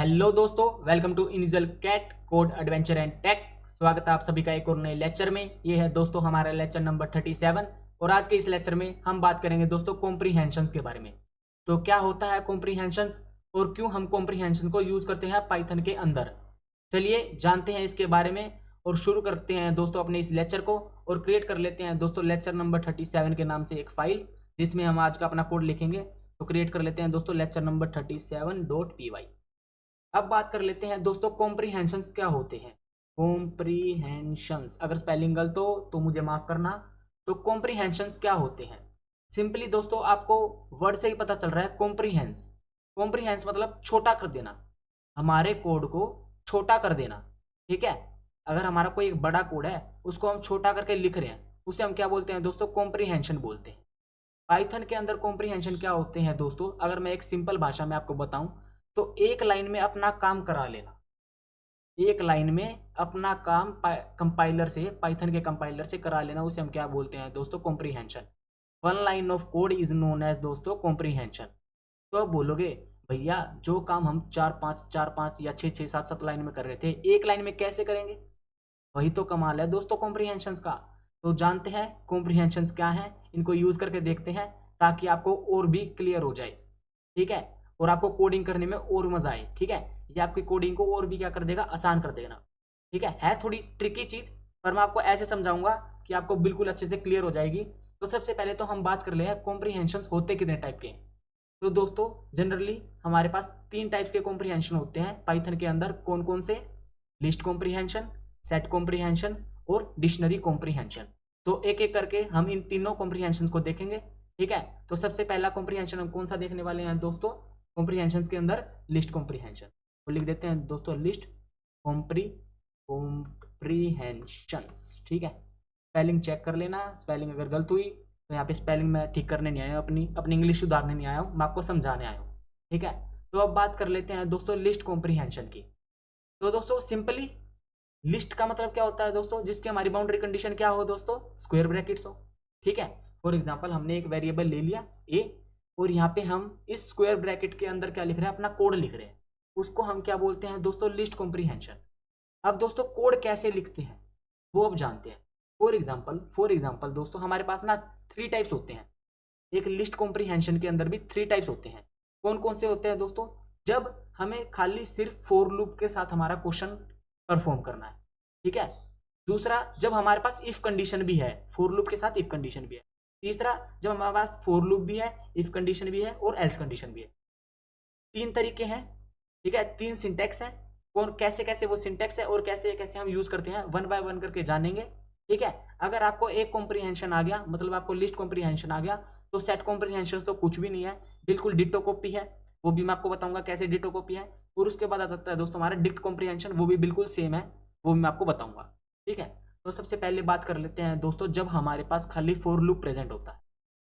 Hello दोस्तों, welcome to initial cat code adventure and tech. स्वागत है आप सभी का एक और नए लेक्चर में। ये है दोस्तों हमारा लेक्चर नंबर 37 और आज के इस लेक्चर में हम बात करेंगे दोस्तों कॉम्प्रीहेंशंस के बारे में। तो क्या होता है कॉम्प्रीहेंशंस और क्यों हम कॉम्प्रीहेंशन को यूज करते हैं पाइथन के अंदर। चलिए जानते हैं इसके बारे में और शुरू करते हैं दोस्तों अपने इस लेक्चर को और क्रिएट कर लेते हैं दोस्तों लेक्चर नंबर 37 के नाम से एक फाइल जिसमें हम आज का अपना कोड लिखेंगे। तो क्रिएट कर लेते हैं दोस्तों लेक्चर नंबर 37.py। अब बात कर लेते हैं दोस्तों कॉम्प्रीहेंशंस क्या होते हैं। कॉम्प्रीहेंशंस, अगर स्पेलिंग गलत हो तो मुझे माफ करना। तो कॉम्प्रीहेंशंस क्या होते हैं, सिंपली दोस्तों आपको वर्ड से ही पता चल रहा है। कॉम्प्रीहेंस, कॉम्प्रीहेंस मतलब छोटा कर देना, हमारे कोड को छोटा कर देना। ठीक है, अगर हमारा कोई एक बड़ा कोड है उसको हम छोटा करके लिख रहे हैं, उसे हम क्या बोलते हैं दोस्तों, कॉम्प्रीहेंशन बोलते हैं। पाइथन के अंदर कॉम्प्रीहेंशन क्या होते हैं दोस्तों, अगर मैं एक सिंपल भाषा में आपको बताऊं तो एक लाइन में अपना काम करा लेना। एक लाइन में अपना काम कंपाइलर से, पाइथन के कंपाइलर से करा लेना, उसे हम क्या बोलते हैं दोस्तों, comprehension. One line of code is known as दोस्तों कॉम्प्रीहेंशन। तो अब बोलोगे भैया जो काम हम चार पाँच या छः छः सात सात लाइन में कर रहे थे एक लाइन में कैसे करेंगे, वही तो कमाल है दोस्तों कॉम्प्रीहेंशंस का। तो जानते हैं कॉम्प्रीहेंशंस क्या है, इनको यूज करके देखते हैं ताकि आपको और भी क्लियर हो जाए। ठीक है, और आपको कोडिंग करने में और मजा आए। ठीक है, ये आपकी कोडिंग को और भी क्या कर देगा, आसान कर देगा। ठीक है थोड़ी ट्रिकी चीज, पर मैं आपको ऐसे समझाऊंगा कि आपको बिल्कुल अच्छे से क्लियर हो जाएगी। तो सबसे पहले तो हम बात कर ले कॉम्प्रीहेंशंस होते कितने टाइप के हैं। तो दोस्तों जनरली हमारे पास तीन टाइप्स के कॉम्प्रीहेंशन होते हैं पाइथन के अंदर। कौन कौन से, लिस्ट कॉम्प्रीहेंशन, सेट कॉम्प्रीहेंशन और डिक्शनरी कॉम्प्रीहेंशन। तो एक एक करके हम इन तीनों कॉम्प्रीहेंशन को देखेंगे। ठीक है, तो सबसे पहला कॉम्प्रीहेंशन हम कौन सा देखने वाले हैं दोस्तों, कॉम्प्रीहेंशन के अंदर लिस्ट कॉम्प्रीहेंशन। तो लिख देते हैं दोस्तों लिस्ट कॉम्प्रीहेंशंस। ठीक है, स्पेलिंग चेक कर लेना, स्पेलिंग अगर गलत हुई तो यहाँ पे स्पेलिंग मैं ठीक करने नहीं आया हूँ, अपनी इंग्लिश सुधारने नहीं आया हूँ, मैं आपको समझाने आया हूँ। ठीक है, तो अब बात कर लेते हैं दोस्तों लिस्ट कॉम्प्रीहेंशन की। तो दोस्तों सिंपली लिस्ट का मतलब क्या होता है दोस्तों, जिसकी हमारी बाउंड्री कंडीशन क्या हो दोस्तों, स्क्वायर ब्रैकेट्स हो। ठीक है, फॉर एग्जांपल हमने एक वेरिएबल ले लिया ए और यहाँ पे हम इस स्क्वायर ब्रैकेट के अंदर क्या लिख रहे हैं, अपना कोड लिख रहे हैं, उसको हम क्या बोलते हैं दोस्तों, लिस्ट कॉम्प्रीहेंशन। अब दोस्तों कोड कैसे लिखते हैं वो अब जानते हैं। फॉर एग्जांपल दोस्तों हमारे पास ना थ्री टाइप्स होते हैं। एक लिस्ट कॉम्प्रीहेंशन के अंदर भी थ्री टाइप्स होते हैं। कौन कौन से होते हैं दोस्तों, जब हमें खाली सिर्फ फॉर लूप के साथ हमारा क्वेश्चन परफॉर्म करना है। ठीक है, दूसरा जब हमारे पास इफ कंडीशन भी है, फॉर लूप के साथ इफ कंडीशन भी है। तीसरा जब हमारे पास फॉर लूप भी है, इफ कंडीशन भी है और एल्स कंडीशन भी है। तीन तरीके हैं। ठीक है, तीन सिंटेक्स है, कौन कैसे कैसे वो सिंटेक्स है और कैसे कैसे हम यूज करते हैं, वन बाय वन करके जानेंगे। ठीक है, अगर आपको एक कॉम्प्रीहेंशन आ गया, मतलब आपको लिस्ट कॉम्प्रीहेंशन आ गया, तो सेट कॉम्प्रीहेंशन तो कुछ भी नहीं है, बिल्कुल डिटो कॉपी है। वो भी मैं आपको बताऊंगा कैसे डिटो कॉपी है। और उसके बाद आ सकता है दोस्तों हमारा डिक्ट कॉम्प्रीहेंशन, वो भी बिल्कुल सेम है, वो भी मैं आपको बताऊंगा। ठीक है, तो सबसे पहले बात कर लेते हैं दोस्तों जब हमारे पास खाली फॉर लूप प्रेजेंट होता है।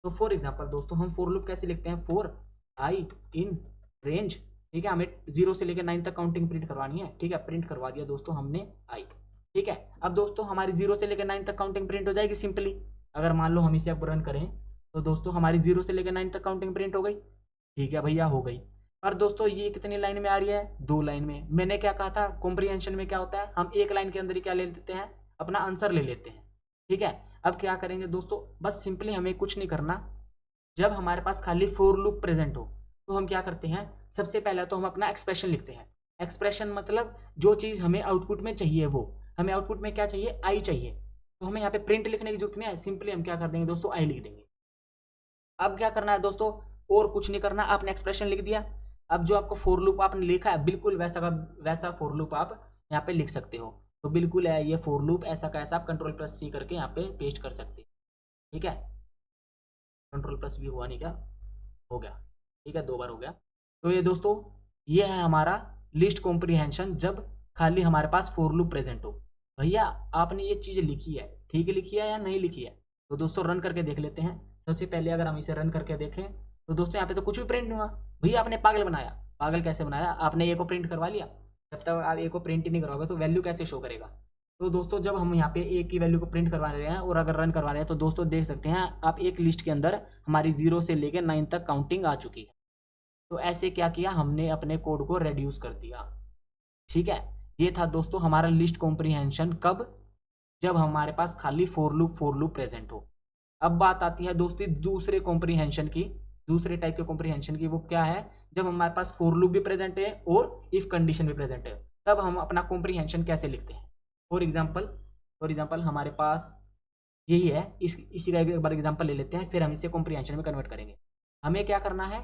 तो फॉर एग्जांपल दोस्तों हम फॉर लूप कैसे लिखते हैं, फॉर आई इन रेंज। ठीक है, हमें 0 से लेकर 9 तक काउंटिंग प्रिंट करवानी है। ठीक है, प्रिंट करवा दिया दोस्तों हमने आई। ठीक है, अब दोस्तों हमारी 0 से लेकर 9 तक काउंटिंग प्रिंट हो जाएगी सिंपली। अगर मान लो हम इसे अब रन करें तो दोस्तों हमारी 0 से लेकर 9 तक काउंटिंग प्रिंट हो गई। ठीक है भैया, हो गई। पर दोस्तों ये कितनी लाइन में आ रही है, 2 लाइन में। मैंने क्या कहा था, कॉम्प्रीहेंशन में क्या होता है, हम एक लाइन के अंदर ही क्या ले लेते हैं, अपना आंसर ले लेते हैं। ठीक है, अब क्या करेंगे दोस्तों, बस सिंपली हमें कुछ नहीं करना। जब हमारे पास खाली फॉर लूप प्रेजेंट हो तो हम क्या करते हैं, सबसे पहले तो हम अपना एक्सप्रेशन लिखते हैं। एक्सप्रेशन मतलब जो चीज़ हमें आउटपुट में चाहिए, वो हमें आउटपुट में क्या चाहिए, आई चाहिए। तो हमें यहाँ पे प्रिंट लिखने की जरूरत नहीं है, सिंपली हम क्या कर देंगे दोस्तों, आई लिख देंगे। अब क्या करना है दोस्तों, और कुछ नहीं करना, आपने एक्सप्रेशन लिख दिया। अब जो आपको फॉर लूप आपने लिखा है बिल्कुल वैसा का वैसा फॉर लूप आप यहाँ पे लिख सकते हो। तो बिल्कुल है ये फॉर लूप, ऐसा का ऐसा आप कंट्रोल+C करके यहाँ पे पेस्ट कर सकते हैं। ठीक है, कंट्रोल+ भी हुआ नहीं क्या, हो गया। ठीक है, 2 बार हो गया। तो ये दोस्तों ये है हमारा लिस्ट कॉम्प्रीहेंशन जब खाली हमारे पास फॉर लूप प्रेजेंट हो। भैया आपने ये चीज़ लिखी है, ठीक लिखी है या नहीं लिखी है, तो दोस्तों रन करके देख लेते हैं। सबसे पहले अगर हम इसे रन करके देखें तो दोस्तों यहाँ पे तो कुछ भी प्रिंट नहीं हुआ। भैया आपने पागल बनाया। पागल कैसे बनाया, आपने ए को प्रिंट करवा लिया, जब तक आप ए को प्रिंट ही नहीं करवाओगे तो वैल्यू कैसे शो करेगा। तो दोस्तों जब हम यहाँ पे ए की वैल्यू को प्रिंट करवा रहे हैं और अगर रन करवा रहे हैं तो दोस्तों देख सकते हैं आप एक लिस्ट के अंदर हमारी 0 से लेकर 9 तक काउंटिंग आ चुकी है। तो ऐसे क्या किया, हमने अपने कोड को रेड्यूस कर दिया। ठीक है, ये था दोस्तों हमारा लिस्ट कॉम्प्रीहेंशन। कब? जब हमारे पास खाली फोर लूप प्रेजेंट हो। अब बात आती है दोस्तों दूसरे कॉम्प्रीहेंशन की, दूसरे टाइप के कॉम्प्रीहेंशन की। वो क्या है? जब हमारे पास फोर लूप भी प्रेजेंट है और इफ कंडीशन भी प्रेजेंट है, तब हम अपना कॉम्प्रीहेंशन कैसे लिखते हैं? फॉर एग्जाम्पल हमारे पास यही है, इसी का एक बार एग्जाम्पल ले लेते हैं, फिर हम इसे कॉम्प्रीहेंशन में कन्वर्ट करेंगे। हमें क्या करना है,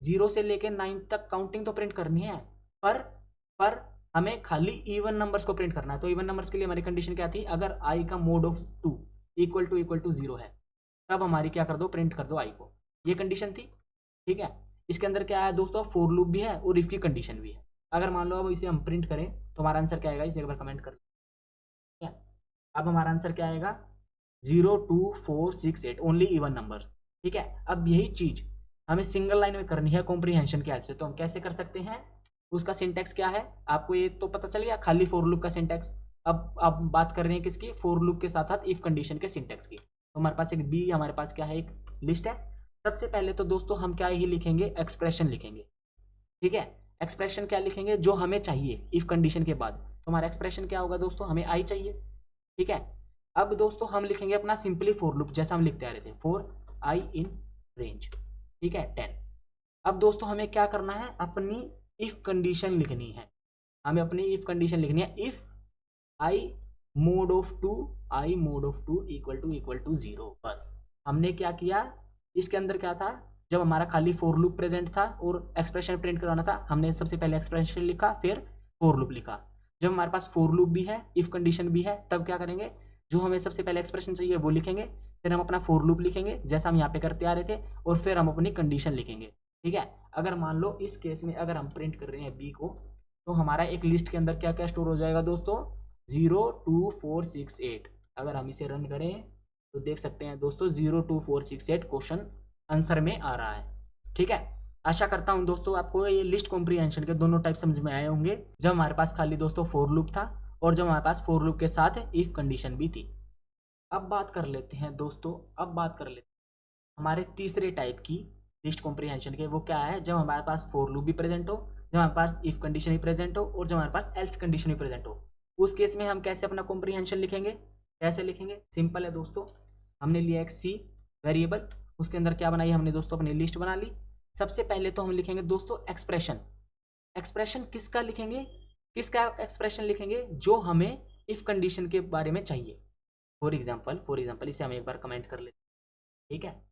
0 से लेकर 9 तक काउंटिंग तो प्रिंट करनी है, पर पर हमें खाली इवन नंबर्स को प्रिंट करना है। तो इवन नंबर्स के लिए हमारी कंडीशन क्या थी? अगर आई का मोड ऑफ 2 इक्वल टू 0 है, तब हमारी क्या कर दो, प्रिंट कर दो आई को। ये कंडीशन थी। ठीक है, इसके अंदर क्या है दोस्तों, फोर लूप भी है और इफ की कंडीशन भी है। अगर मान लो अब इसे हम प्रिंट करें तो हमारा आंसर क्या आएगा, इसे एक बार कमेंट कर। ठीक है, अब हमारा आंसर क्या आएगा, 0 2 4 6 8, ओनली इवन नंबर्स। ठीक है, अब यही चीज हमें सिंगल लाइन में करनी है कॉम्प्रीहेंशन के हेल्प से। तो हम कैसे कर सकते हैं? उसका सिंटैक्स क्या है आपको ये तो पता चल गया, खाली फोर लूप का सिंटैक्स। अब बात कर रहे हैं किसकी, फोर लूप के साथ साथ इफ कंडीशन के सिंटैक्स की। तो हमारे पास एक बी, हमारे पास क्या है, एक लिस्ट है। सबसे पहले तो दोस्तों हम क्या ही लिखेंगे, एक्सप्रेशन लिखेंगे। ठीक है, एक्सप्रेशन क्या लिखेंगे, जो हमें चाहिए इफ कंडीशन के बाद। तो हमारा एक्सप्रेशन क्या होगा दोस्तों, हमें आई चाहिए। ठीक है, अब दोस्तों हम लिखेंगे अपना सिंपली फॉर लूप, जैसा हम लिखते आ रहे थे, फॉर आई इन रेंज। ठीक है, 10। अब दोस्तों हमें क्या करना है, अपनी इफ कंडीशन लिखनी है। हमें अपनी इफ कंडीशन लिखनी है, if i mod of two equal to 0। बस हमने क्या किया, इसके अंदर क्या था, जब हमारा खाली फोर लूप प्रेजेंट था और एक्सप्रेशन प्रिंट कराना था, हमने सबसे पहले एक्सप्रेशन लिखा, फिर फोर लूप लिखा। जब हमारे पास फोर लूप भी है, इफ कंडीशन भी है, तब क्या करेंगे, जो हमें सबसे पहले एक्सप्रेशन चाहिए वो लिखेंगे, फिर हम अपना फोर लूप लिखेंगे जैसा हम यहाँ पे करते आ रहे थे, और फिर हम अपनी कंडीशन लिखेंगे। ठीक है, अगर मान लो इस केस में अगर हम प्रिंट कर रहे हैं बी को, तो हमारा एक लिस्ट के अंदर क्या क्या स्टोर हो जाएगा दोस्तों, 0 2 4 6 8। अगर हम इसे रन करें तो देख सकते हैं दोस्तों 0 2 4 6 8 क्वेश्चन आंसर में आ रहा है। ठीक है, आशा करता हूं दोस्तों आपको ये लिस्ट कॉम्प्रीहेंशन के दोनों टाइप समझ में आए होंगे, जब हमारे पास खाली दोस्तों फोर लूप था और जब हमारे पास फोर लूप के साथ इफ कंडीशन भी थी। अब बात कर लेते हैं दोस्तों, अब बात कर लेते हैं हमारे तीसरे टाइप की लिस्ट कॉम्प्रीहेंशन के। वो क्या है, जब हमारे पास फोर लूप भी प्रेजेंट हो, जब हमारे पास इफ कंडीशन भी प्रेजेंट हो और जब हमारे पास एल्स कंडीशन भी प्रेजेंट हो। उस केस में हम कैसे अपना कॉम्प्रीहेंशन लिखेंगे, कैसे लिखेंगे? सिंपल है दोस्तों, हमने लिया एक सी वेरिएबल, उसके अंदर क्या बनाई हमने दोस्तों, अपनी लिस्ट बना ली। सबसे पहले तो हम लिखेंगे दोस्तों एक्सप्रेशन। एक्सप्रेशन किसका लिखेंगे, किसका एक्सप्रेशन लिखेंगे, जो हमें इफ कंडीशन के बारे में चाहिए। फॉर एग्जाम्पल इसे हम एक बार कमेंट कर लेते हैं। ठीक है,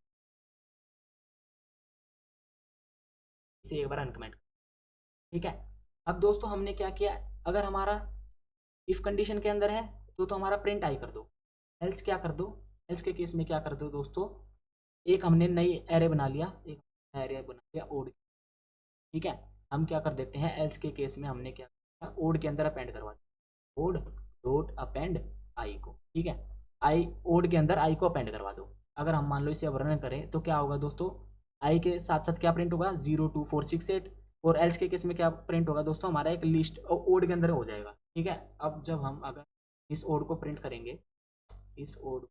इसे एक बार अनकमेंट। ठीक है, अब दोस्तों हमने क्या किया, अगर हमारा इफ कंडीशन के अंदर है तो हमारा प्रिंट आई कर दो। एल्स क्या कर दो, एल्स के केस में क्या कर दो दोस्तों, एक हमने नई एरे बना लिया, एक एरे बना लिया ओड। ठीक है, हम क्या कर देते हैं, एल्स के केस में हमने क्या किया, ओड के अंदर अपेंड करवा दिया, ओड डॉट अपेंड आई को। ठीक है, आई ओड के अंदर आई को अपेंड करवा दो। अगर हम मान लो इसे वर्णन करें तो क्या होगा दोस्तों, आई के साथ साथ क्या प्रिंट होगा, 0 2 4 6 8। और एल्स के केस में क्या प्रिंट होगा दोस्तों, हमारा एक लिस्ट ओड के अंदर हो जाएगा। ठीक है, अब जब हम अगर इस ओड को प्रिंट करेंगे, इस ओड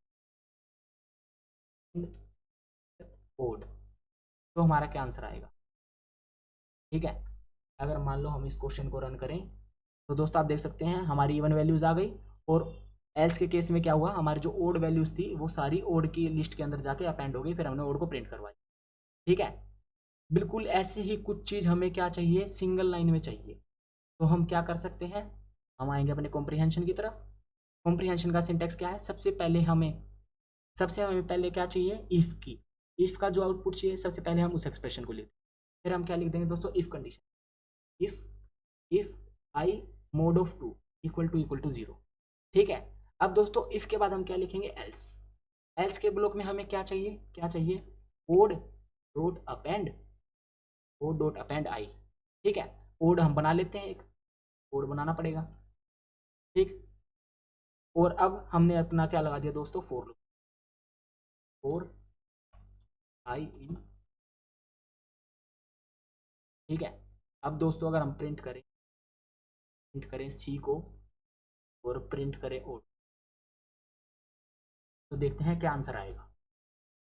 ओड, तो हमारा क्या आंसर आएगा। ठीक है, अगर मान लो हम इस क्वेश्चन को रन करें तो दोस्तों आप देख सकते हैं हमारी इवन वैल्यूज आ गई, और एल्स के केस में क्या हुआ, हमारी जो ओड वैल्यूज थी वो सारी ओड की लिस्ट के अंदर जाके अपेंड हो गई, फिर हमने ओड को प्रिंट करवाई। ठीक है, बिल्कुल ऐसे ही कुछ चीज़ हमें क्या चाहिए, सिंगल लाइन में चाहिए। तो हम क्या कर सकते हैं, हम आएंगे अपने कॉम्प्रीहेंशन की तरफ। कॉम्प्रीहेंशन का सिंटेक्स क्या है, सबसे हमें पहले क्या चाहिए, इफ की। इफ का जो आउटपुट चाहिए सबसे पहले हम उस एक्सप्रेशन को लिखते हैं। फिर हम क्या लिख देंगे दोस्तों, if condition, if if i mod of 2 equal to 0। ठीक है, अब दोस्तों इफ के बाद हम क्या लिखेंगे, एल्स। एल्स के ब्लॉक में हमें क्या चाहिए, odd dot append, odd dot append i. ठीक है, ओड हम बना लेते हैं, एक ओड बनाना पड़ेगा। ठीक, और अब हमने अपना क्या लगा दिया दोस्तों, फोर लूप, फोर आई इन। ठीक है, अब दोस्तों अगर हम प्रिंट करें सी को और प्रिंट करें ओड, तो देखते हैं क्या आंसर आएगा।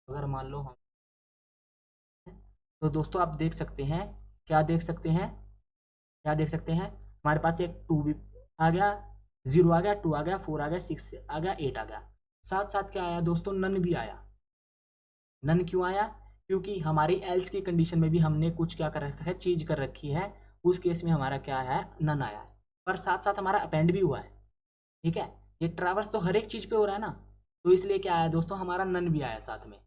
अगर मान लो हम तो दोस्तों आप देख सकते हैं, क्या देख सकते हैं, क्या देख सकते हैं, हमारे पास एक 2 भी आ गया, 0 आ गया, 2 आ गया, 4 आ गया, 6 आ गया, 8 आ गया। साथ साथ क्या आया दोस्तों, नन भी आया। नन क्यों आया? क्योंकि हमारी एल्स की कंडीशन में भी हमने कुछ क्या कर रखा है, चीज कर रखी है, उस केस में हमारा क्या है, नन आया है। पर साथ साथ हमारा अपेंड भी हुआ है। ठीक है, ये ट्रैवर्स तो हर एक चीज पे हो रहा है ना, तो इसलिए क्या आया दोस्तों, हमारा नन भी आया साथ में।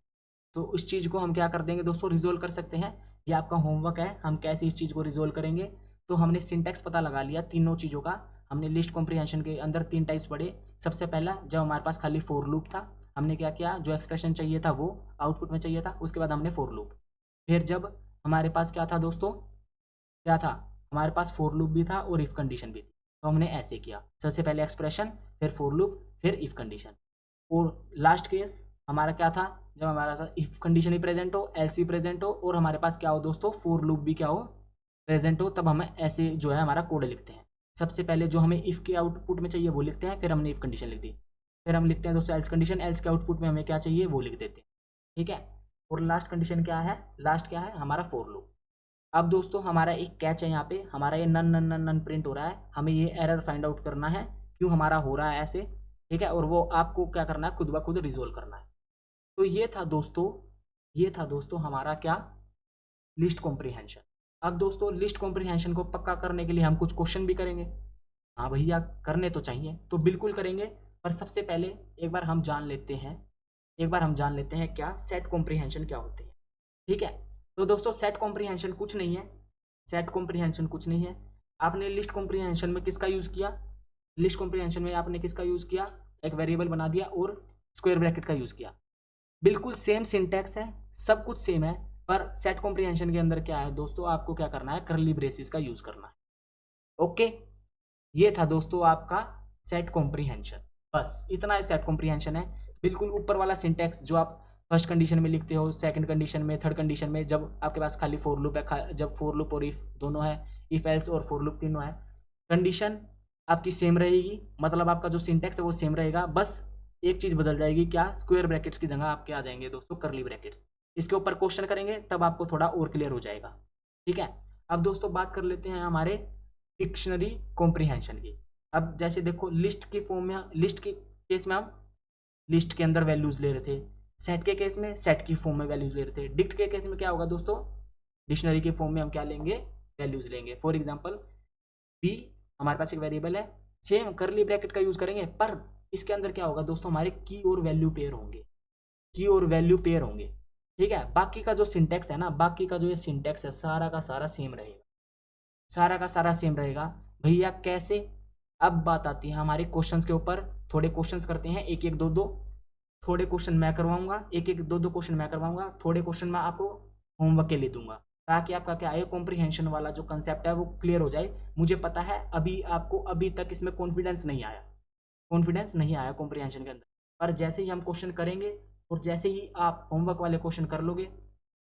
तो उस चीज को हम क्या कर देंगे दोस्तों, रिजोल्व कर सकते हैं। ये आपका होमवर्क है, हम कैसे इस चीज को रिजोल्व करेंगे। तो हमने सिंटेक्स पता लगा लिया तीनों चीजों का। हमने लिस्ट कॉम्प्रिहेंशन के अंदर 3 टाइप्स पढ़े। सबसे पहला, जब हमारे पास खाली फॉर लूप था, हमने क्या किया, जो एक्सप्रेशन चाहिए था वो आउटपुट में चाहिए था, उसके बाद हमने फॉर लूप। फिर जब हमारे पास क्या था दोस्तों, क्या था, हमारे पास फॉर लूप भी था और इफ कंडीशन भी थी। तो हमने ऐसे किया, सबसे पहले एक्सप्रेशन, फिर फॉर लूप, फिर इफ कंडीशन। और लास्ट केस हमारा क्या था, जब हमारा था इफ कंडीशन ही प्रेजेंट हो, एल्स भी प्रेजेंट हो, और हमारे पास क्या हो दोस्तों, फॉर लूप भी क्या हो, प्रेजेंट हो, तब हम ऐसे जो है हमारा कोड लिखते हैं। सबसे पहले जो हमें इफ के आउटपुट में चाहिए वो लिखते हैं, फिर हमने इफ कंडीशन लिख दी, फिर हम लिखते हैं दोस्तों एल्स कंडीशन, एल्स के आउटपुट में हमें क्या चाहिए वो लिख देते हैं। ठीक है, और लास्ट कंडीशन क्या है, लास्ट क्या है, हमारा फॉर लूप। अब दोस्तों हमारा एक कैच है यहाँ पे, हमारा ये none none none none print हो रहा है, हमें ये एरर फाइंड आउट करना है, क्यों हमारा हो रहा है ऐसे। ठीक है, और वो आपको क्या करना है, खुद ब खुद रिजोल्व करना है। तो ये था दोस्तों, ये था दोस्तों हमारा क्या, लिस्ट कॉम्प्रिहेंशन। अब दोस्तों लिस्ट कॉम्प्रिहेंशन को पक्का करने के लिए हम कुछ क्वेश्चन भी करेंगे। हाँ भैया करने तो चाहिए, तो बिल्कुल करेंगे। पर सबसे पहले एक बार हम जान लेते हैं, एक बार हम जान लेते हैं क्या सेट कॉम्प्रिहेंशन क्या होती है। ठीक है, तो दोस्तों सेट कॉम्प्रिहेंशन कुछ नहीं है, सेट कॉम्प्रिहेंशन कुछ नहीं है। आपने लिस्ट कॉम्प्रिहेंशन में किसका यूज किया, लिस्ट कॉम्प्रिहेंशन में आपने किसका यूज किया, एक वेरिएबल बना दिया और स्क्वायर ब्रैकेट का यूज किया। बिल्कुल सेम सिंटैक्स है, सब कुछ सेम है, पर सेट कॉम्प्रिहेंशन के अंदर क्या है दोस्तों, आपको क्या करना है, करली ब्रेसेस का यूज करना है। ओके, ये था दोस्तों आपका सेट कॉम्प्रिहेंशन। बस इतना ही सेट कॉम्प्रिहेंशन है। बिल्कुल ऊपर वाला सिंटैक्स जो आप फर्स्ट कंडीशन में लिखते हो, सेकंड कंडीशन में, थर्ड कंडीशन में, जब आपके पास खाली फॉर लूप है, जब फॉर लूप और इफ दोनों है, इफ एल्स और फॉर लूप तीनों है, कंडीशन आपकी सेम रहेगी, मतलब आपका जो सिंटैक्स है वो सेम रहेगा। बस एक चीज बदल जाएगी, क्या, स्क्वायर ब्रैकेट्स की जगह आपके आ जाएंगे दोस्तों करली ब्रैकेट्स। इसके ऊपर क्वेश्चन करेंगे तब आपको थोड़ा और क्लियर हो जाएगा। ठीक है, अब दोस्तों बात कर लेते हैं हमारे डिक्शनरी कॉम्प्रिहेंशन की। अब जैसे देखो लिस्ट की फॉर्म में, लिस्ट के केस में हम लिस्ट के अंदर वैल्यूज ले रहे थे, सेट के केस में सेट की फॉर्म में वैल्यूज ले रहे थे, डिक्ट के केस में क्या होगा दोस्तों, डिक्शनरी के फॉर्म में हम क्या लेंगे, वैल्यूज लेंगे। फॉर एग्जांपल बी हमारे पास एक वेरिएबल है, सेम करली ब्रैकेट का यूज करेंगे, पर इसके अंदर क्या होगा दोस्तों, हमारे की और वैल्यू पेयर होंगे, की और वैल्यू पेयर होंगे। ठीक है, बाकी का जो सिंटेक्स है ना, बाकी का जो ये सिंटेक्स है सारा का सारा सेम रहेगा, सारा का सारा सेम रहेगा। भैया कैसे, अब बात आती है हमारे क्वेश्चंस के ऊपर। थोड़े क्वेश्चंस करते हैं, एक एक दो दो, थोड़े क्वेश्चन मैं करवाऊंगा, एक एक दो दो क्वेश्चन मैं करवाऊंगा, थोड़े क्वेश्चन मैं आपको होमवर्क के लिए दूंगा, ताकि आपका क्या है, कॉम्प्रिहेंशन वाला जो कंसेप्ट है वो क्लियर हो जाए। मुझे पता है अभी आपको अभी तक इसमें कॉन्फिडेंस नहीं आया, कॉन्फिडेंस नहीं आया कॉम्प्रिहेंशन के अंदर, पर जैसे ही हम क्वेश्चन करेंगे और जैसे ही आप होमवर्क वाले क्वेश्चन कर लोगे,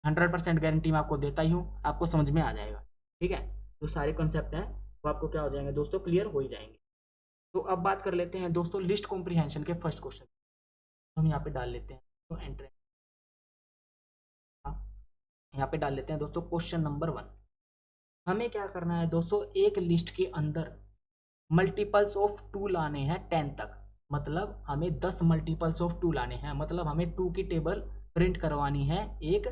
100% गारंटी मैं आपको देता ही हूँ, आपको समझ में आ जाएगा। ठीक है, जो सारे कंसेप्ट हैं वो आपको क्या हो जाएंगे दोस्तों, क्लियर हो ही जाएंगे। तो अब बात कर लेते हैं दोस्तों लिस्ट कॉम्प्रिहेंशन के फर्स्ट क्वेश्चन, हम यहाँ पे डाल लेते हैं तो एंटर, यहाँ पे डाल लेते हैं दोस्तों क्वेश्चन नंबर 1। हमें क्या करना है दोस्तों, एक लिस्ट के अंदर मल्टीपल्स ऑफ 2 लाने हैं 10 तक, मतलब हमें 10 मल्टीपल्स ऑफ 2 लाने हैं, मतलब हमें 2 की टेबल प्रिंट करवानी है एक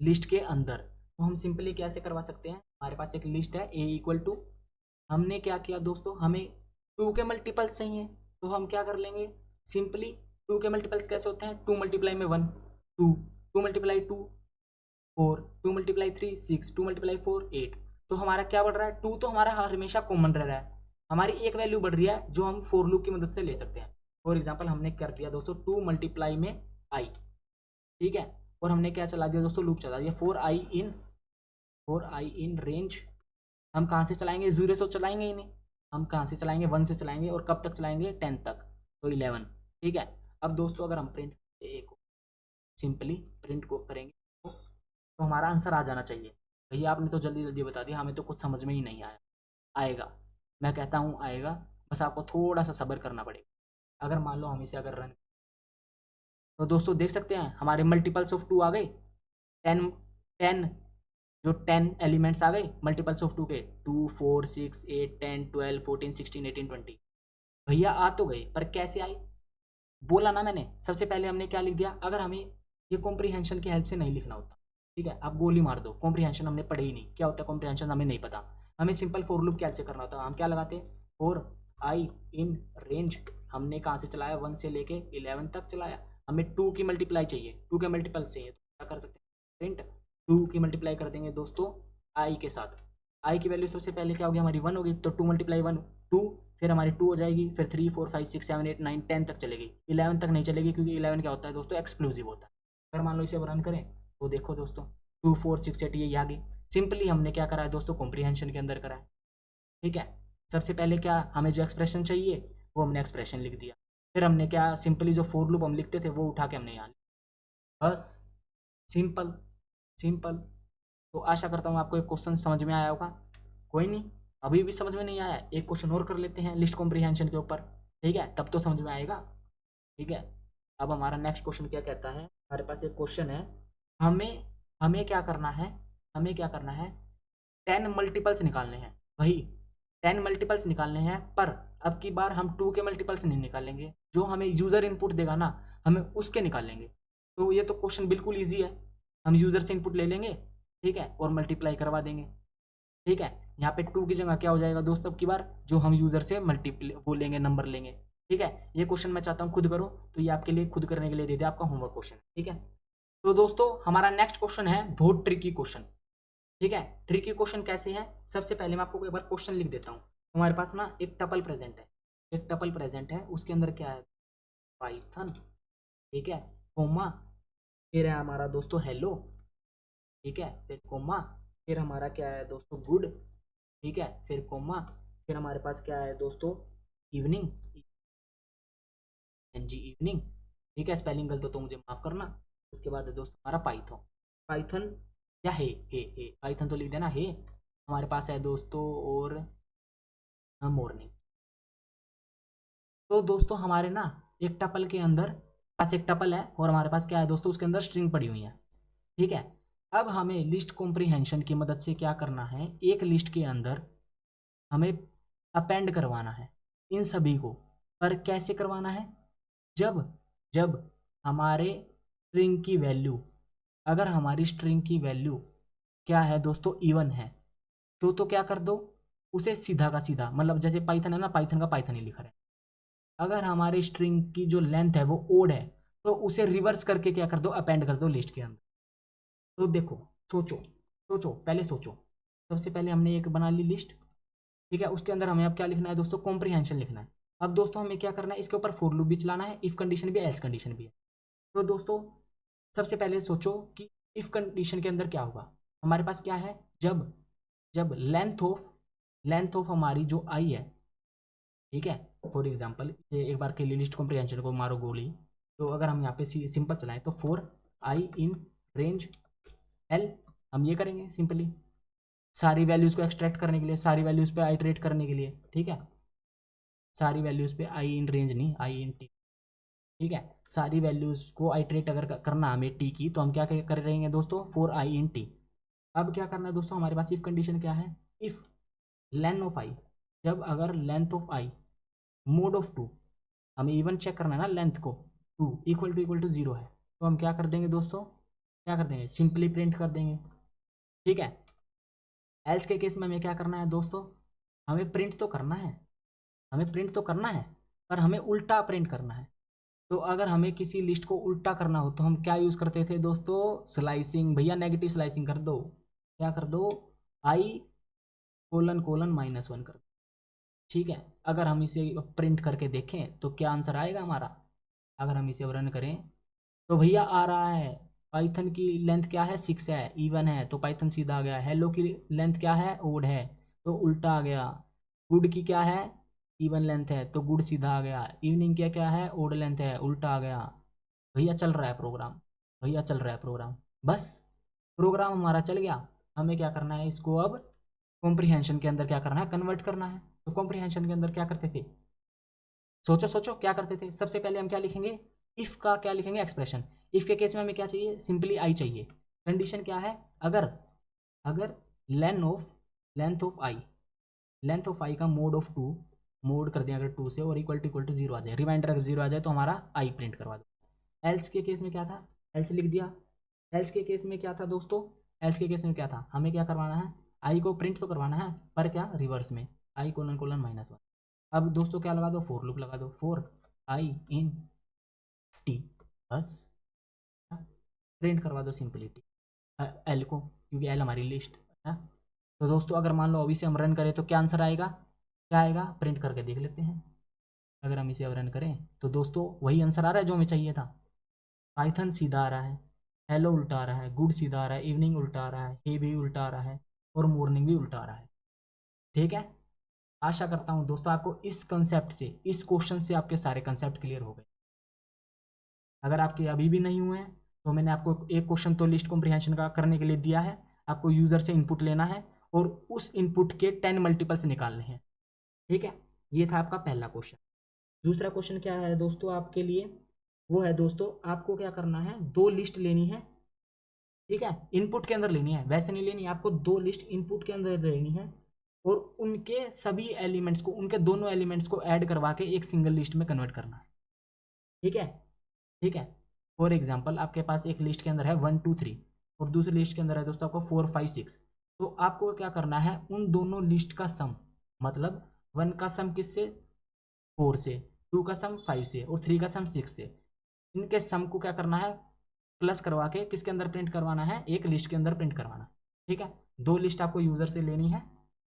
लिस्ट के अंदर। तो हम सिंपली कैसे करवा सकते हैं, हमारे पास एक लिस्ट है ए इक्वल टू, हमने क्या किया दोस्तों, हमें 2 के मल्टीपल्स चाहिए, तो हम क्या कर लेंगे, सिंपली 2 के मल्टीपल्स कैसे होते हैं, 2 मल्टीप्लाई में 1 2, 2 मल्टीप्लाई 2 4, 2 मल्टीप्लाई 3 6, 2 मल्टीप्लाई 4 8। तो हमारा क्या बढ़ रहा है, 2 तो हमारा हमेशा कॉमन रह रहा है, हमारी एक वैल्यू बढ़ रही है जो हम फॉर लूप की मदद से ले सकते हैं। फॉर एग्जाम्पल हमने कर दिया दोस्तों 2 मल्टीप्लाई में आई, ठीक है, और हमने क्या चला दिया दोस्तों, लूप चला दिया 4i इन रेंज। हम कहाँ से चलाएंगे, 0 से चलाएंगे ही नहीं, हम कहाँ से चलाएंगे, 1 से चलाएंगे, और कब तक चलाएंगे, 10 तक, तो 11। ठीक है, अब दोस्तों अगर हम प्रिंट ए को सिंपली प्रिंट को करेंगे तो हमारा आंसर आ जाना चाहिए। भैया आपने तो जल्दी जल्दी बता दिया, हमें तो कुछ समझ में ही नहीं आया। आएगा, मैं कहता हूँ आएगा, बस आपको थोड़ा सा सब्र करना पड़ेगा। अगर मान लो हम इसे अगर रन, तो दोस्तों देख सकते हैं हमारे मल्टीपल्स ऑफ 2 आ गए, 10 10 जो 10 एलिमेंट्स आ गए मल्टीपल्स ऑफ 2 के, 2 4 6 8 10 12 14 16 18 20, भैया आ तो गए पर कैसे आई? बोला ना मैंने, सबसे पहले हमने क्या लिख दिया, अगर हमें ये कॉम्प्रीहेंशन की हेल्प से नहीं लिखना होता, ठीक है, आप गोली मार दो, कॉम्प्रीहेंशन हमने पढ़े ही नहीं, क्या होता है कॉम्प्रीहेंशन हमें नहीं पता, हमें सिंपल फॉर लूप कैसे करना होता है, हम क्या लगाते, फॉर आई इन रेंज, हमने कहाँ से चलाया 1 से लेके 11 तक चलाया, हमें 2 की मल्टीप्लाई चाहिए, 2 के मल्टीपल चाहिए, तो क्या कर सकते हैं, प्रिंट 2 की मल्टीप्लाई कर देंगे दोस्तों आई के साथ, आई की वैल्यू सबसे पहले क्या होगी हमारी 1 होगी, तो 2 मल्टीप्लाई 1 2, फिर हमारी 2 हो जाएगी, फिर 3 4 5 6 7 8 9 10 तक चलेगी, 11 तक नहीं चलेगी, क्योंकि 11 क्या होता है दोस्तों, एक्सक्लूसिव होता है। अगर मान लो इसे रन करें तो देखो दोस्तों 2 4 6 8 ये आ गई, सिंपली हमने क्या करा है दोस्तों, कॉम्प्रीहेंशन के अंदर करा है, ठीक है। सबसे पहले क्या हमें जो एक्सप्रेशन चाहिए वो हमने एक्सप्रेशन लिख दिया, फिर हमने क्या सिंपली जो फोर लूप हम लिखते थे वो उठा के हमने यहाँ लिखा। बस सिंपल सिंपल। तो आशा करता हूँ आपको एक क्वेश्चन समझ में आया होगा। कोई नहीं, अभी भी समझ में नहीं आया, एक क्वेश्चन और कर लेते हैं लिस्ट कॉम्प्रीहेंशन के ऊपर, ठीक है, तब तो समझ में आएगा, ठीक है। अब हमारा नेक्स्ट क्वेश्चन क्या कहता है, हमारे पास एक क्वेश्चन है, हमें हमें क्या करना है, हमें क्या करना है, 10 मल्टीपल्स निकालने हैं, वही 10 मल्टीपल्स निकालने हैं, पर अब की बार हम 2 के मल्टीपल्स नहीं निकालेंगे, जो हमें यूजर इनपुट देगा ना हमें उसके निकालेंगे। तो ये तो क्वेश्चन बिल्कुल ईजी है, हम यूजर से इनपुट ले लेंगे, ठीक है, और मल्टीप्लाई करवा देंगे, ठीक है। यहाँ पे 2 की जगह क्या हो जाएगा दोस्तों, अब की बार जो हम यूजर से मल्टीप्लाई वो लेंगे, नंबर लेंगे, ठीक है। ये क्वेश्चन मैं चाहता हूँ खुद करो, तो ये आपके लिए खुद करने के लिए दे दिया आपका होमवर्क क्वेश्चन, ठीक है। तो दोस्तों हमारा नेक्स्ट क्वेश्चन है बहुत ट्रिकी क्वेश्चन, ठीक है। ट्रिकी क्वेश्चन कैसे है, सबसे पहले मैं आपको एक बार क्वेश्चन लिख देता हूँ। हमारे पास ना एक टपल प्रेजेंट है, एक टपल प्रेजेंट है, उसके अंदर क्या है, पाइथन, ठीक है, कोमा, फिर है हमारा दोस्तों हेलो, ठीक है, फिर कोमा, फिर हमारा क्या है दोस्तों गुड, ठीक है, फिर कोमा, फिर हमारे पास क्या है दोस्तों इवनिंग, एनजी इवनिंग, ठीक है, स्पेलिंग गलत हो तो मुझे माफ करना। उसके बाद है दोस्तों हमारा पाइथन, पाइथन या हे पाइथन तो लिख देना हे, हमारे पास है दोस्तों और मॉर्निंग। तो दोस्तों हमारे ना एक टपल के अंदर पास एक टपल है और हमारे पास क्या है दोस्तों उसके अंदर स्ट्रिंग पड़ी हुई है, ठीक है। अब हमें लिस्ट कॉम्प्रीहेंशन की मदद से क्या करना है, एक लिस्ट के अंदर हमें अपेंड करवाना है इन सभी को, पर कैसे करवाना है, जब जब हमारे स्ट्रिंग की वैल्यू, अगर हमारी स्ट्रिंग की वैल्यू क्या है दोस्तों इवन है, तो क्या कर दो, उसे सीधा का सीधा, मतलब जैसे पाइथन है ना, पाइथन का पाइथन ही लिखा है। अगर हमारे स्ट्रिंग की जो लेंथ है वो ओड है, तो उसे रिवर्स करके क्या कर दो, अपेंड कर दो लिस्ट के अंदर। तो देखो, सोचो सोचो पहले सोचो, सबसे पहले हमने एक बना ली लिस्ट, ठीक है, उसके अंदर हमें अब क्या लिखना है दोस्तों, कॉम्प्रीहेंशन लिखना है। अब दोस्तों हमें क्या करना है, इसके ऊपर फॉर लूप भी चलाना है, इफ कंडीशन भी है, एल्स कंडीशन भी है। तो दोस्तों सबसे पहले सोचो कि इफ कंडीशन के अंदर क्या होगा, हमारे पास क्या है, जब जब लेंथ ऑफ हमारी जो आई है, ठीक है, फॉर एग्जांपल ये एक बार के लिए लिस्ट कॉम्प्रीहेंशन को मारो गोली, तो अगर हम यहाँ पे सिंपल चलाएं तो for I in range L, हम ये करेंगे सिंपली सारी वैल्यूज को एक्सट्रैक्ट करने के लिए, सारी वैल्यूज पे आइटरेट करने के लिए, ठीक है, सारी वैल्यूज पे आई इन रेंज नहीं आई इन टी, ठीक है, सारी वैल्यूज को आइटरेट अगर करना हमें टी की, तो हम क्या कर रहे हैं दोस्तों, फॉर आई इन टी। अब क्या करना है दोस्तों, हमारे पास इफ कंडीशन क्या है, इफ लेंथ ऑफ आई, जब अगर length of I mod of 2, हमें इवन चेक करना है ना लेंथ को, 2 इक्वल टू 0 है, तो हम क्या कर देंगे दोस्तों, क्या कर देंगे, सिंपली प्रिंट कर देंगे, ठीक है। एल्स के केस में हमें क्या करना है दोस्तों, हमें प्रिंट तो करना है, हमें प्रिंट तो करना है, पर हमें उल्टा प्रिंट करना है। तो अगर हमें किसी लिस्ट को उल्टा करना हो तो हम क्या यूज़ करते थे दोस्तों, स्लाइसिंग, भैया नेगेटिव स्लाइसिंग कर दो, क्या कर दो, आई कोलन कोलन -1 कर दो, ठीक है। अगर हम इसे प्रिंट करके देखें तो क्या आंसर आएगा हमारा, अगर हम इसे रन करें तो भैया आ रहा है, पाइथन की लेंथ क्या है 6 है, इवन है, तो पाइथन सीधा आ गया, हेलो की लेंथ क्या है ओड है, तो उल्टा आ गया, गुड की क्या है इवन लेंथ है, तो गुड सीधा आ गया, इवनिंग क्या क्या है ओड लेंथ है, उल्टा आ गया। भैया चल रहा है प्रोग्राम, भैया चल रहा है प्रोग्राम, बस प्रोग्राम हमारा चल गया। हमें क्या करना है, इसको अब कॉम्प्रीहेंशन के अंदर क्या करना है, कन्वर्ट करना है। तो कॉम्प्रीहेंशन के अंदर क्या करते थे, सोचो सोचो क्या करते थे, सबसे पहले हम क्या लिखेंगे, इफ का क्या लिखेंगे एक्सप्रेशन, इफ के केस में हमें क्या चाहिए, सिंपली आई चाहिए, कंडीशन क्या है, अगर अगर लेंथ ऑफ आई का मोड ऑफ 2 मोड कर दिया अगर 2 से और इक्वल टू 0 आ जाए, रिमाइंडर अगर 0 आ जाए तो हमारा आई प्रिंट करवा दो। एल्स के केस में क्या था, एल्स लिख दिया। एल्स के केस में क्या था दोस्तों, एल्स के केस में क्या था, हमें क्या करवाना है, आई को प्रिंट तो करवाना है पर क्या रिवर्स में, आई कोलन कोलन -1। अब दोस्तों क्या लगा दो, फॉर लूप लगा दो, फॉर आई इन टी, बस प्रिंट करवा दो सिंपली टी एल को, क्योंकि एल हमारी लिस्ट है। तो दोस्तों अगर मान लो अभी से हम रन करें तो क्या आंसर आएगा, क्या आएगा, प्रिंट करके देख लेते हैं। अगर हम इसे अब रन करें तो दोस्तों वही आंसर आ रहा है जो हमें चाहिए था। पाइथन सीधा आ रहा है, हेलो उल्टा आ रहा है, गुड सीधा आ रहा है, इवनिंग उल्टा आ रहा है, हे भी उल्टा आ रहा है और मॉर्निंग भी उल्टा आ रहा है। ठीक है, आशा करता हूँ दोस्तों आपको इस कंसेप्ट से, इस क्वेश्चन से आपके सारे कंसेप्ट क्लियर हो गए। अगर आपके अभी भी नहीं हुए हैं तो मैंने आपको एक क्वेश्चन तो लिस्ट कॉम्प्रिहेंशन का करने के लिए दिया है, आपको यूजर से इनपुट लेना है और उस इनपुट के 10 मल्टीपल्स निकालने हैं। ठीक है, ये था आपका पहला क्वेश्चन। दूसरा क्वेश्चन क्या है दोस्तों आपके लिए, वो है दोस्तों आपको क्या करना है, 2 लिस्ट लेनी है। ठीक है, इनपुट के अंदर लेनी है, वैसे नहीं लेनी, आपको 2 लिस्ट इनपुट के अंदर लेनी है और उनके सभी एलिमेंट्स को, उनके दोनों एलिमेंट्स को ऐड करवा के एक सिंगल लिस्ट में कन्वर्ट करना है। ठीक है, ठीक है। फॉर एग्जाम्पल आपके पास एक लिस्ट के अंदर है 1 2 3 और दूसरी लिस्ट के अंदर है दोस्तों आपको 4 5 6। तो आपको क्या करना है, उन दोनों लिस्ट का सम, मतलब 1 का सम किससे, 4 से, 2 का सम 5 से और 3 का सम 6 से, इनके सम को क्या करना है, प्लस करवा के किसके अंदर प्रिंट करवाना है, एक लिस्ट के अंदर प्रिंट करवाना। ठीक है, 2 लिस्ट आपको यूजर से लेनी है,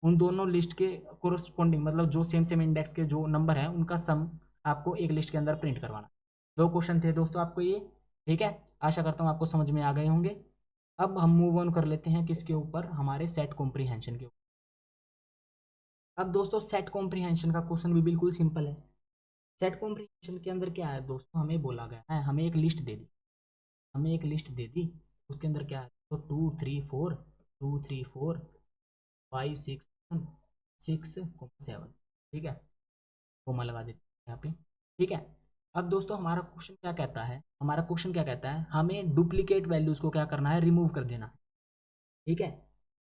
उन दोनों लिस्ट के कोरस्पॉन्डिंग, मतलब जो सेम सेम इंडेक्स के जो नंबर है उनका सम आपको एक लिस्ट के अंदर प्रिंट करवाना। 2 क्वेश्चन थे दोस्तों आपको ये। ठीक है, आशा करता हूँ आपको समझ में आ गए होंगे। अब हम मूव ऑन कर लेते हैं किसके ऊपर, हमारे सेट कॉम्प्रिहेंशन के ऊपर। अब दोस्तों सेट कॉम्प्रिहेंशन का क्वेश्चन भी बिल्कुल सिंपल है। सेट कॉम्प्रिहेंशन के अंदर क्या है दोस्तों, हमें बोला गया है, हमें एक लिस्ट दे दी, हमें एक लिस्ट दे दी, उसके अंदर क्या है तो 2 3 4 2 3 4 5 6 6 7। ठीक है, कोमा लगा देते हैं यहाँ पे। ठीक है, अब दोस्तों हमारा क्वेश्चन क्या कहता है, हमारा क्वेश्चन क्या कहता है, हमें डुप्लीकेट वैल्यूज को क्या करना है, रिमूव कर देना है। ठीक है,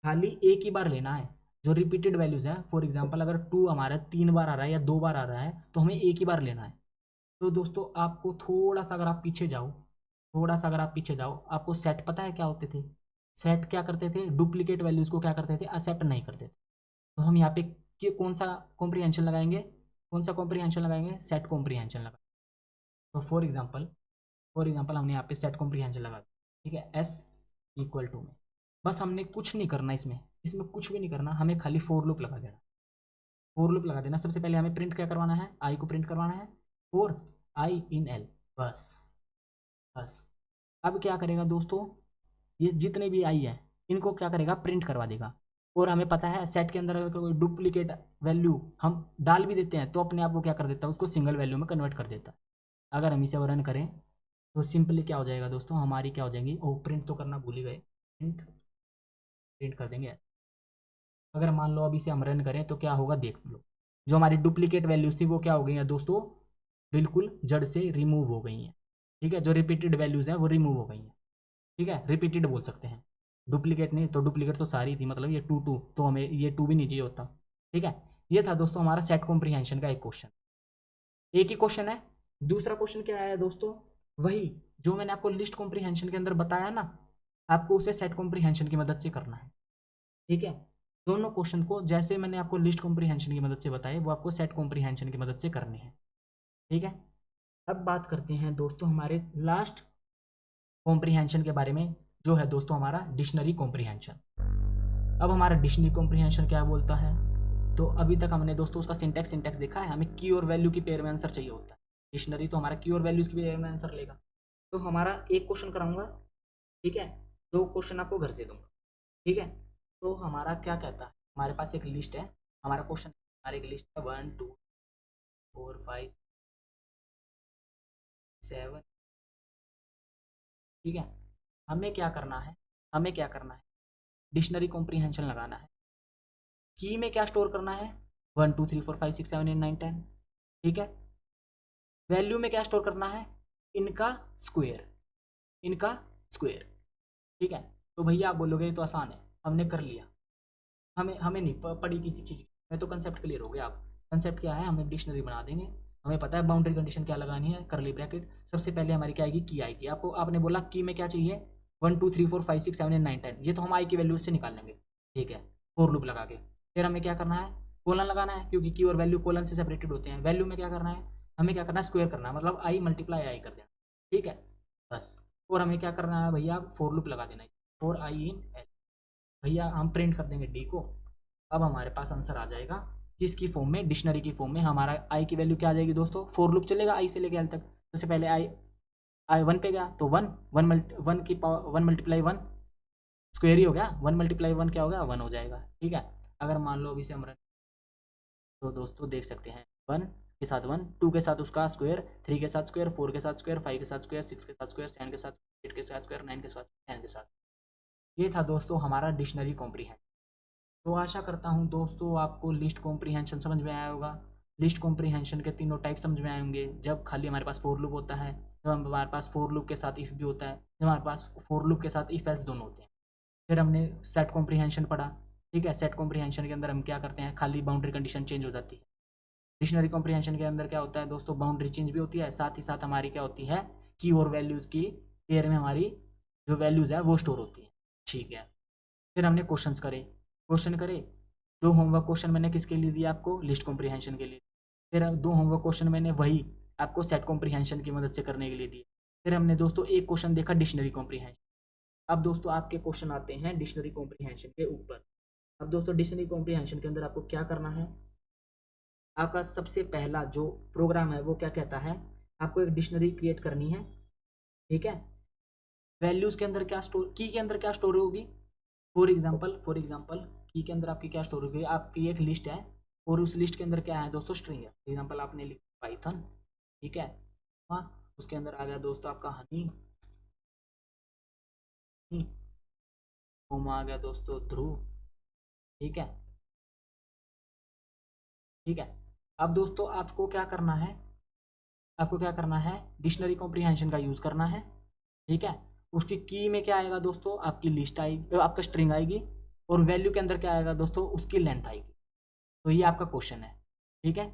खाली एक ही बार लेना है, जो रिपीटेड वैल्यूज है, फॉर एग्जांपल अगर 2 हमारा 3 बार आ रहा है या 2 बार आ रहा है तो हमें एक ही बार लेना है। तो दोस्तों आपको थोड़ा सा अगर आप पीछे जाओ, थोड़ा सा अगर आप पीछे जाओ, आपको सेट पता है क्या होते थे, सेट क्या करते थे, डुप्लीकेट वैल्यूज को क्या करते थे, एक्सेप्ट नहीं करते थे। तो हम यहाँ पे कौन सा कॉम्प्रिहेंशन लगाएंगे, कौन सा कॉम्प्रिहेंशन लगाएंगे, सेट कॉम्प्रिहेंशन लगाएंगे। तो फॉर एग्जांपल हमने यहाँ पे सेट कॉम्प्रिहेंशन लगा दिया। ठीक है, एस इक्वल टू में, बस हमने कुछ नहीं करना, इसमें इसमें कुछ भी नहीं करना, हमें खाली फॉर लूप लगा देना। फॉर लूप लगा देना, सबसे पहले हमें प्रिंट क्या करवाना है, आई को प्रिंट करवाना है, फॉर आई इन एल, बस बस। अब क्या करेगा दोस्तों, ये जितने भी आई है इनको क्या करेगा, प्रिंट करवा देगा। और हमें पता है सेट के अंदर अगर कोई डुप्लीकेट वैल्यू हम डाल भी देते हैं तो अपने आप वो क्या कर देता है, उसको सिंगल वैल्यू में कन्वर्ट कर देता है। अगर हम इसे रन करें तो सिंपली क्या हो जाएगा दोस्तों, हमारी क्या हो जाएंगी, ओ प्रिंट तो करना भूल ही गए, प्रिंट प्रिंट कर देंगे। अगर मान लो अभी से हम रन करें तो क्या होगा, देख लो, जो हमारी डुप्लीकेट वैल्यूज थी वो क्या हो गई हैं दोस्तों, बिल्कुल जड़ से रिमूव हो गई हैं। ठीक है, जो रिपीटेड वैल्यूज हैं वो रिमूव हो गई हैं। ठीक है, रिपीटेड बोल सकते हैं, डुप्लीकेट नहीं, तो डुप्लीकेट तो सारी थी, मतलब ये 2 2 तो हमें ये 2 भी नहीं चाहिए होता। ठीक है, ये था दोस्तों हमारा सेट कॉम्प्रिहेंशन का एक क्वेश्चन, एक ही क्वेश्चन है। दूसरा क्वेश्चन क्या है दोस्तों, वही जो मैंने आपको लिस्ट कॉम्प्रिहेंशन के अंदर बताया ना, आपको उसे सेट कॉम्प्रिहेंशन की मदद से करना है। ठीक है, दोनों क्वेश्चन को जैसे मैंने आपको लिस्ट कॉम्प्रिहेंशन की मदद से बताया वो आपको सेट कॉम्प्रिहेंशन की मदद से करनी है। ठीक है, अब बात करते हैं दोस्तों हमारे लास्ट कॉम्प्रिहेंशन के बारे में, जो है दोस्तों हमारा डिक्शनरी कॉम्प्रिहेंशन। अब हमारा डिक्शनरी कॉम्प्रिहेंशन क्या बोलता है, तो अभी तक हमने दोस्तों उसका सिंटैक्स देखा है, हमें की और वैल्यू की पेयर में आंसर चाहिए होता है। डिक्शनरी तो हमारा की और वैल्यूज की पेयर में आंसर लेगा। तो हमारा एक क्वेश्चन कराऊंगा, ठीक है, 2 क्वेश्चन आपको घर से दूंगा। ठीक है, तो हमारा क्या कहता है, हमारे पास एक लिस्ट है, हमारा क्वेश्चन, हमारी एक लिस्ट है 1 2 4 5 7। ठीक है, हमें क्या करना है, हमें क्या करना है, डिक्शनरी कॉम्प्रिहेंशन लगाना है। की में क्या स्टोर करना है, 1 2 3 4 5 6 7 8 9 10। ठीक है, वैल्यू में क्या स्टोर करना है, इनका स्क्वायर, इनका स्क्वायर। ठीक है, तो भैया आप बोलोगे ये तो आसान है, हमने कर लिया, हमें हमें नहीं पड़ी किसी चीज़ की, मैं तो कंसेप्ट क्लियर हो गया। आप कंसेप्ट क्या है, हमें डिक्शनरी बना देंगे, हमें पता है बाउंड्री कंडीशन क्या लगानी है, करली ब्रैकेट। सबसे पहले हमारी क्या आएगी, की आएगी। आपको आपने बोला की में क्या चाहिए, 1 2 3 4 5 6 7 8 9 10, ये तो हम आई की वैल्यू से निकाल लेंगे, ठीक है, फॉर लूप लगा के। फिर हमें क्या करना है, कोलन लगाना है, क्योंकि की और वैल्यू कोलन से सेपरेटेड होते हैं। वैल्यू में क्या करना है, हमें क्या करना है, स्क्वायर करना है, मतलब आई मल्टीप्लाई आई कर देना, ठीक है बस। और हमें क्या करना है भैया, फॉर लूप लगा देना है, फॉर आई इन एल। भैया हम प्रिंट कर देंगे डी को। अब हमारे पास आंसर आ जाएगा किसकी फॉर्म में, डिक्शनरी की फॉर्म में। हमारा आई की वैल्यू क्या आ जाएगी दोस्तों, फॉर लूप चलेगा आई से लेके एल तक। सबसे पहले आई आई 1 पे गया तो 1 1 की पावर 1 मल्टीप्लाई 1 स्क्वायर ही हो गया, 1 मल्टीप्लाई 1 क्या होगा, 1 हो जाएगा, ठीक है। अगर मान लो अभी से हम तो दोस्तों देख सकते हैं 1 के साथ 1, 2 के साथ उसका स्क्वायर, 3 के साथ स्क्वायर, 4 के साथ स्क्वायर, 5 के साथ स्क्वायर, 6 के साथ स्क्वायर, 7 के साथ, 8 के साथ स्क्वायर, 9 के साथ, 10 के साथ। ये था दोस्तों हमारा डिक्शनरी कॉम्प्रीहेंशन। तो आशा करता हूँ दोस्तों आपको लिस्ट कॉम्प्रीहेंशन समझ में आया होगा। लिस्ट कॉम्प्रीहेंशन के तीनों टाइप समझ में आए होंगे, जब खाली हमारे पास फॉर लूप होता है, जब हमारे पास फॉर लूप के साथ इफ भी होता है, जब हमारे पास फॉर लूप के साथ इफ एल्स दोनों होते हैं। फिर हमने सेट कॉम्प्रीहेंशन पढ़ा, ठीक है। सेट कॉम्प्रीहेंशन के अंदर हम क्या करते हैं, खाली बाउंड्री कंडीशन चेंज हो जाती है। डिक्शनरी कॉम्प्रीहेंशन के अंदर क्या होता है दोस्तों, बाउंड्री चेंज भी होती है, साथ ही साथ हमारी क्या होती है, की और वैल्यूज़ की पेयर में हमारी जो वैल्यूज़ है वो स्टोर होती है, ठीक है। फिर हमने क्वेश्चन करे 2 होमवर्क क्वेश्चन मैंने किसके लिए दिया आपको, लिस्ट कॉम्प्रीहेंशन के लिए। फिर 2 होमवर्क क्वेश्चन मैंने वही आपको सेट कॉम्प्रीहेंशन की मदद से करने के लिए दिए। फिर हमने दोस्तों एक क्वेश्चन देखा डिक्शनरी कॉम्प्रीहेंशन। अब दोस्तों आपके क्वेश्चन आते हैं डिक्शनरी कॉम्प्रीहेंशन के ऊपर। अब दोस्तों डिक्शनरी कॉम्प्रीहेंशन के अंदर आपको क्या करना है, आपका सबसे पहला जो प्रोग्राम है वो क्या कहता है, आपको एक डिक्शनरी क्रिएट करनी है, ठीक है। वैल्यूज के अंदर क्या स्टोर, की के अंदर क्या स्टोर होगी, फॉर एग्जांपल की के अंदर आपकी क्या स्टोर होगी, आपकी एक लिस्ट है और उस लिस्ट के अंदर क्या है दोस्तों, स्ट्रिंग है। एग्जांपल आपने लिखा पाइथन, ठीक है, हाँ उसके अंदर आ गया दोस्तों आपका हनी, आ गया दोस्तों ध्रुव, ठीक है, ठीक है। अब दोस्तों आपको क्या करना है, आपको क्या करना है, डिक्शनरी कॉम्प्रीहेंशन का यूज करना है, ठीक है। उसकी की में क्या आएगा दोस्तों, आपकी लिस्ट आएगी, आपका स्ट्रिंग आएगी, और वैल्यू के अंदर क्या आएगा दोस्तों, उसकी लेंथ आएगी। तो ये आपका क्वेश्चन है, ठीक है।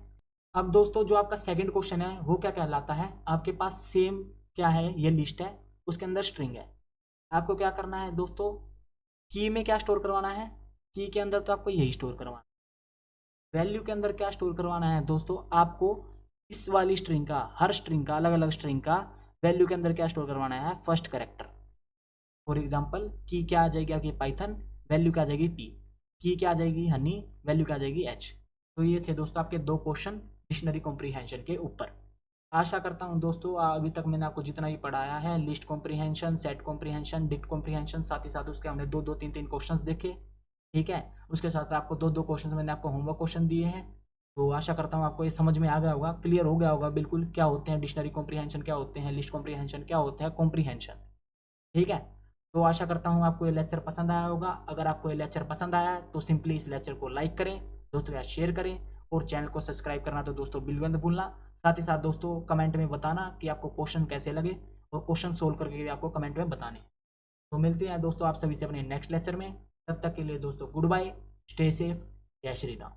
अब दोस्तों जो आपका सेकंड क्वेश्चन है वो क्या कहलाता है, आपके पास सेम क्या है, ये लिस्ट है, उसके अंदर स्ट्रिंग है। आपको क्या करना है दोस्तों, की में क्या स्टोर करवाना है, की के अंदर तो आपको यही स्टोर करवाना है। वैल्यू के अंदर क्या स्टोर करवाना है दोस्तों, आपको इस वाली स्ट्रिंग का, हर स्ट्रिंग का, अलग अलग स्ट्रिंग का वैल्यू के अंदर क्या स्टोर करवाना है, फर्स्ट कैरेक्टर। फॉर एग्जाम्पल की क्या आ जाएगी आपकी पाइथन, वैल्यू क्या आ जाएगी पी, की क्या आ जाएगी हनी, वैल्यू क्या आ जाएगी एच। तो ये थे दोस्तों आपके 2 क्वेश्चन डिक्शनरी कॉम्प्रीहेंशन के ऊपर। आशा करता हूँ दोस्तों अभी तक मैंने आपको जितना भी पढ़ाया है, list comprehension, set comprehension, dict comprehension, साथ ही साथ उसके हमने 2 3 क्वेश्चन देखे, ठीक है। उसके साथ आपको 2 क्वेश्चन मैंने आपको होमवर्क क्वेश्चन दिए हैं। तो आशा करता हूँ आपको ये समझ में आ गया होगा, क्लियर हो गया होगा बिल्कुल, क्या होते हैं डिक्शनरी कॉम्प्रीहेंशन, क्या होते हैं लिस्ट कॉम्प्रीहेंशन, क्या होता है कॉम्प्रीहेंशन, ठीक है। तो आशा करता हूँ आपको ये लेक्चर पसंद आया होगा। अगर आपको ये लेक्चर पसंद आया तो सिंपली इस लेक्चर को लाइक करें, दोस्तों के साथ शेयर करें, और चैनल को सब्सक्राइब करना तो दोस्तों बिल्कुल मत भूलना। साथ ही साथ दोस्तों कमेंट में बताना कि आपको क्वेश्चन कैसे लगे, और क्वेश्चन सोल्व करके भी आपको कमेंट में बताने। तो मिलते हैं दोस्तों आप सभी से अपने नेक्स्ट लेक्चर में, तब तक के लिए दोस्तों गुड बाय, स्टे सेफ, जय श्री राम।